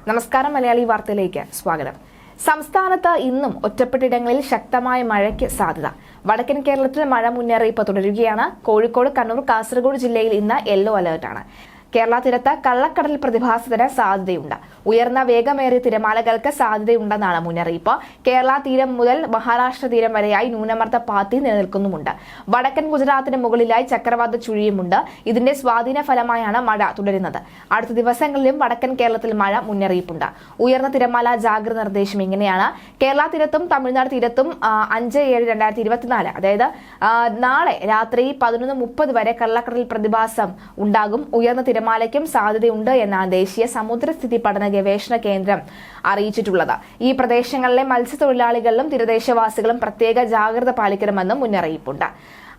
നമസ്കാരം. മലയാളി വാർത്തയിലേക്ക് സ്വാഗതം. സംസ്ഥാനത്ത് ഇന്നും ഒറ്റപ്പെട്ടിടങ്ങളിൽ ശക്തമായ മഴയ്ക്ക് സാധ്യത. വടക്കൻ കേരളത്തിൽ മഴ മുന്നറിയിപ്പ് തുടരുകയാണ്. കോഴിക്കോട്, കണ്ണൂർ, കാസർഗോഡ് ജില്ലയിൽ ഇന്ന് യെല്ലോ അലർട്ടാണ്. കേരള തീരത്ത് കള്ളക്കടൽ പ്രതിഭാസത്തിന് സാധ്യതയുണ്ട്. ഉയർന്ന വേഗമേറിയ തിരമാലകൾക്ക് സാധ്യതയുണ്ടെന്നാണ് മുന്നറിയിപ്പ്. കേരള തീരം മുതൽ മഹാരാഷ്ട്ര തീരം വരെയായി ന്യൂനമർദ്ദ പാത്തി നിലനിൽക്കുന്നുമുണ്ട്. വടക്കൻ ഗുജറാത്തിന് മുകളിലായി ചക്രവാത ചുഴിയുമുണ്ട്. ഇതിന്റെ സ്വാധീന ഫലമായാണ് മഴ തുടരുന്നത്. അടുത്ത ദിവസങ്ങളിലും വടക്കൻ കേരളത്തിൽ മഴ മുന്നറിയിപ്പുണ്ട്. ഉയർന്ന തിരമാല ജാഗ്രത നിർദ്ദേശം ഇങ്ങനെയാണ്. കേരള തീരത്തും തമിഴ്നാട് തീരത്തും 5/7/2024 അതായത് നാളെ രാത്രി 11:30 വരെ കള്ളക്കടൽ പ്രതിഭാസം ഉണ്ടാകും. ഉയർന്ന തിരമാലയ്ക്കും സാധ്യതയുണ്ട് എന്നാണ് ദേശീയ സമുദ്രസ്ഥിതി പഠന ഗവേഷണ കേന്ദ്രം അറിയിച്ചിട്ടുള്ളത്. ഈ പ്രദേശങ്ങളിലെ മത്സ്യത്തൊഴിലാളികളിലും തീരദേശവാസികളും പ്രത്യേക ജാഗ്രത പാലിക്കണമെന്നും മുന്നറിയിപ്പുണ്ട്.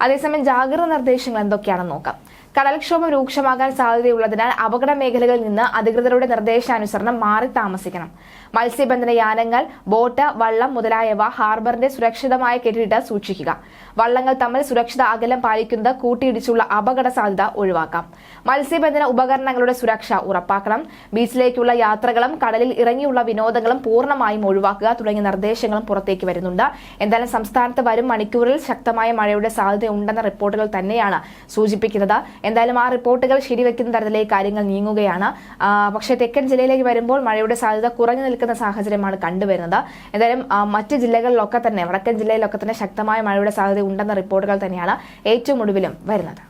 അതേസമയം ജാഗ്രതാ നിർദ്ദേശങ്ങൾ എന്തൊക്കെയാണെന്ന് നോക്കാം. കടൽക്ഷോഭം രൂക്ഷമാകാൻ സാധ്യതയുള്ളതിനാൽ അപകട മേഖലകളിൽ നിന്ന് അധികൃതരുടെ നിർദ്ദേശാനുസരണം മാറി താമസിക്കണം. മത്സ്യബന്ധന യാനങ്ങൾ, ബോട്ട്, വള്ളം മുതലായവ ഹാർബറിന്റെ സുരക്ഷിതമായ കെട്ടിട്ട് സൂക്ഷിക്കുക. വള്ളങ്ങൾ തമ്മിൽ സുരക്ഷിത അകലം പാലിക്കുന്നത് കൂട്ടിയിടിച്ചുള്ള അപകട സാധ്യത ഒഴിവാക്കാം. മത്സ്യബന്ധന ഉപകരണങ്ങളുടെ സുരക്ഷ ഉറപ്പാക്കണം. ബീച്ചിലേക്കുള്ള യാത്രകളും കടലിൽ ഇറങ്ങിയുള്ള വിനോദങ്ങളും പൂർണ്ണമായും ഒഴിവാക്കുക തുടങ്ങിയ നിർദ്ദേശങ്ങളും പുറത്തേക്ക് വരുന്നുണ്ട്. എന്തായാലും സംസ്ഥാനത്ത് വരും മണിക്കൂറിൽ ശക്തമായ മഴയുടെ സാധ്യതയുണ്ടെന്ന റിപ്പോർട്ടുകൾ തന്നെയാണ് സൂചിപ്പിക്കുന്നത്. എന്തായാലും ആ റിപ്പോർട്ടുകൾ ശരിവെക്കുന്ന തരത്തിലേക്ക് കാര്യങ്ങൾ നീങ്ങുകയാണ്. പക്ഷേ തെക്കൻ ജില്ലയിലേക്ക് വരുമ്പോൾ മഴയുടെ സാധ്യത കുറഞ്ഞു നിൽക്കുന്ന സാഹചര്യമാണ് കണ്ടുവരുന്നത്. എന്തായാലും മറ്റ് ജില്ലകളിലൊക്കെ തന്നെ, വടക്കൻ ജില്ലയിലൊക്കെ തന്നെ ശക്തമായ മഴയുടെ സാധ്യത ഉണ്ടെന്ന റിപ്പോർട്ടുകൾ തന്നെയാണ് ഏറ്റവും ഒടുവിലും വരുന്നത്.